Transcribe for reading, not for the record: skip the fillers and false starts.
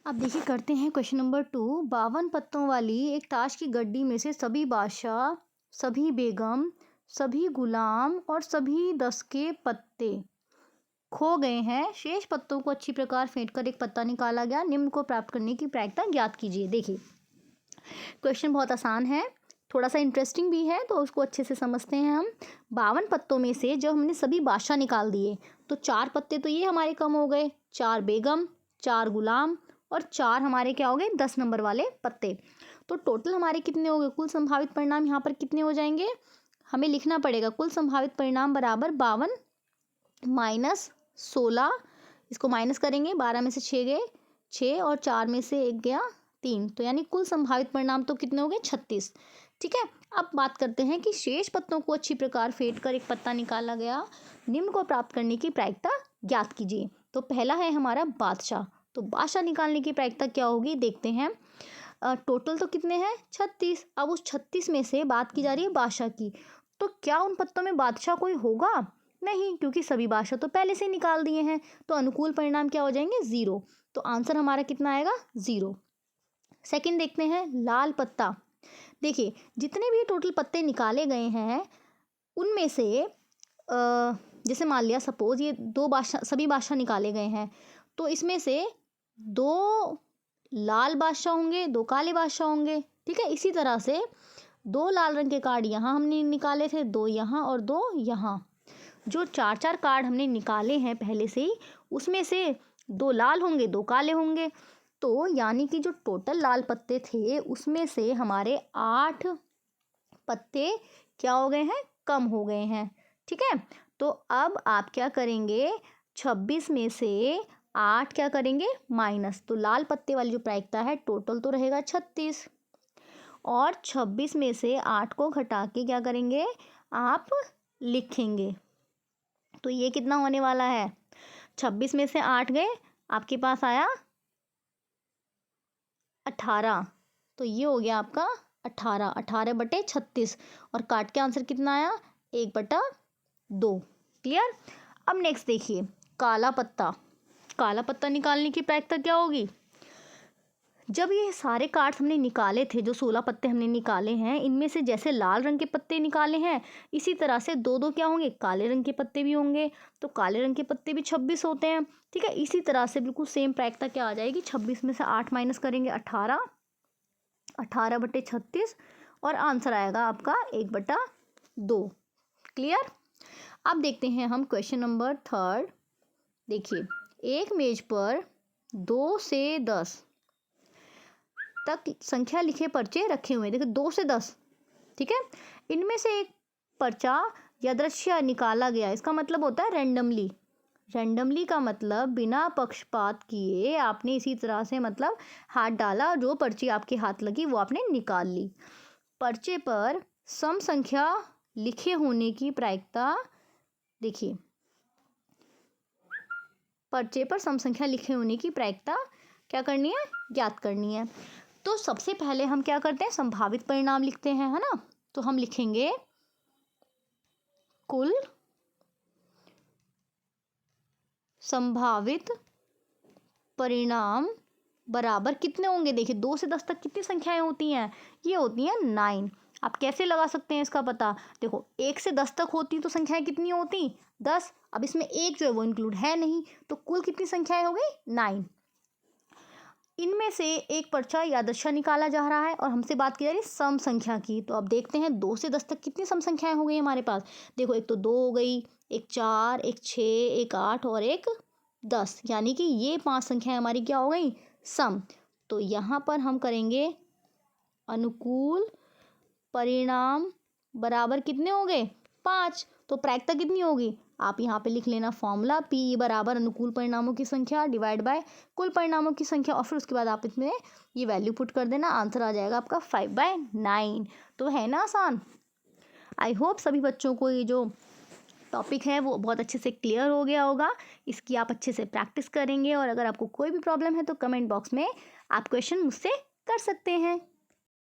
अब देखिए करते हैं क्वेश्चन नंबर 2। 52 पत्तों वाली एक ताश की गड्डी में से सभी बादशाह, सभी बेगम, सभी गुलाम और सभी 10 के पत्ते खो गए हैं। शेष पत्तों को अच्छी प्रकार फेंटकर एक पत्ता निकाला गया। निम्न को प्राप्त करने की प्रायिकता ज्ञात कीजिए। देखिए क्वेश्चन बहुत आसान है, थोड़ा सा इंटरेस्टिंग भी है, तो उसको अच्छे से समझते हैं हम। 52 पत्तों में से जब हमने सभी बादशाह निकाल दिए तो 4 पत्ते तो ये हमारे कम हो गए, 4 बेगम, 4 गुलाम और 4 हमारे क्या हो गए 10 नंबर वाले पत्ते। तो टोटल हमारे कितने हो गए, कुल संभावित परिणाम यहाँ पर कितने हो जाएंगे, हमें लिखना पड़ेगा कुल संभावित परिणाम बराबर 52 माइनस 16, इसको माइनस करेंगे, 12 में से 6 गए 6 और 4 में से 1 गया 3, तो यानी कुल संभावित परिणाम तो कितने हो गए 36। ठीक है, अब बात करते हैं कि शेष पत्तों को अच्छी प्रकार फेंट कर एक पत्ता निकाला गया। निम्न को प्राप्त करने की प्रायिकता ज्ञात कीजिए। तो पहला है हमारा बादशाह, तो बादशाह निकालने की प्रायिकता क्या होगी देखते हैं। टोटल तो कितने हैं 36। अब उस 36 में से बात की जा रही है बादशाह की, तो क्या उन पत्तों में बादशाह कोई होगा, नहीं, क्योंकि सभी बादशाह तो पहले से निकाल दिए हैं। तो अनुकूल परिणाम क्या हो जाएंगे 0, तो आंसर हमारा कितना आएगा 0। सेकंड देखते हैं लाल पत्ता। देखिए जितने भी टोटल पत्ते निकाले गए हैं उनमें से जैसे मान लिया सपोज ये 2 बादशाह, सभी बादशाह निकाले गए हैं, तो इसमें से 2 लाल बादशाह होंगे, 2 काले बादशाह होंगे। ठीक है, इसी तरह से 2 लाल रंग के कार्ड यहाँ हमने निकाले थे, 2 यहाँ और 2 यहाँ। जो 4-4 कार्ड हमने निकाले हैं पहले से ही, उसमें से 2 लाल होंगे, 2 काले होंगे। तो यानी कि जो टोटल लाल पत्ते थे उसमें से हमारे 8 पत्ते क्या हो गए हैं, कम हो गए हैं। ठीक है, तो अब आप क्या करेंगे, 26 में से 8 क्या करेंगे माइनस, तो लाल पत्ते वाली जो प्रायिकता है टोटल तो रहेगा 36, और 26 में से 8 को घटा के क्या करेंगे आप लिखेंगे। तो ये कितना होने वाला है, 26 में से 8 गए, आपके पास आया 18, तो ये हो गया आपका 18, 18/36, और काट के आंसर कितना आया 1/2। क्लियर। अब नेक्स्ट देखिए काला पत्ता। काला पत्ता निकालने की प्रायिकता क्या होगी, जब ये सारे कार्ड्स हमने निकाले थे, जो 16 पत्ते हमने निकाले हैं, इनमें से जैसे लाल रंग के पत्ते निकाले हैं इसी तरह से 2-2 क्या होंगे काले रंग के पत्ते भी होंगे, तो काले रंग के पत्ते भी 26 होते हैं। ठीक है, इसी तरह से बिल्कुल सेम प्रायिकता क्या आ जाएगी, 26 में से 8 माइनस करेंगे 18, 18/36, और आंसर आएगा आपका 1/2। क्लियर। अब देखते हैं हम क्वेश्चन नंबर 3। देखिए एक मेज पर 2 से 10 तक संख्या लिखे पर्चे रखे हुए हैं। देखो 2 से 10, ठीक है, इनमें से एक पर्चा यादृच्छिक निकाला गया, इसका मतलब होता है रैंडमली। रैंडमली का मतलब बिना पक्षपात किए आपने इसी तरह से मतलब हाथ डाला, जो पर्ची आपके हाथ लगी वो आपने निकाल ली। पर्चे पर सम संख्या लिखे होने की प्रायिकता, देखिए पर्चे पर सम संख्या लिखे होने की प्रायिकता क्या करनी है, ज्ञात करनी है। तो सबसे पहले हम क्या करते हैं, संभावित परिणाम लिखते हैं, है ना। तो हम लिखेंगे कुल संभावित परिणाम बराबर कितने होंगे। देखिए 2 से 10 तक कितनी संख्याएं होती हैं, ये होती हैं 9। आप कैसे लगा सकते हैं इसका पता, देखो 1 से 10 तक होती तो संख्याएं कितनी होती 10, अब इसमें एक जो है वो इंक्लूड है नहीं, तो कुल कितनी संख्याएं हो गई 9। इनमें से एक पर्चा यादृच्छिक निकाला जा रहा है और हमसे बात की जा रही है सम संख्या की। तो अब देखते हैं 2 से 10 तक कितनी सम संख्याएं हो गई हमारे पास। देखो एक तो 2 हो गई, एक 4, एक 6, एक 8 और एक 10, यानी कि ये 5 संख्याएं हमारी क्या हो गई सम। तो यहाँ पर हम करेंगे अनुकूल परिणाम बराबर कितने हो गए 5। तो प्रायिकता कितनी होगी, आप यहाँ पे लिख लेना फॉर्मूला, पी बराबर अनुकूल परिणामों की संख्या डिवाइड बाय कुल परिणामों की संख्या, और फिर उसके बाद आप इसमें ये वैल्यू पुट कर देना, आंसर आ जाएगा आपका 5/9। तो है ना आसान। आई होप सभी बच्चों को ये जो टॉपिक है वो बहुत अच्छे से क्लियर हो गया होगा। इसकी आप अच्छे से प्रैक्टिस करेंगे, और अगर आपको कोई भी प्रॉब्लम है तो कमेंट बॉक्स में आप क्वेश्चन मुझसे कर सकते हैं।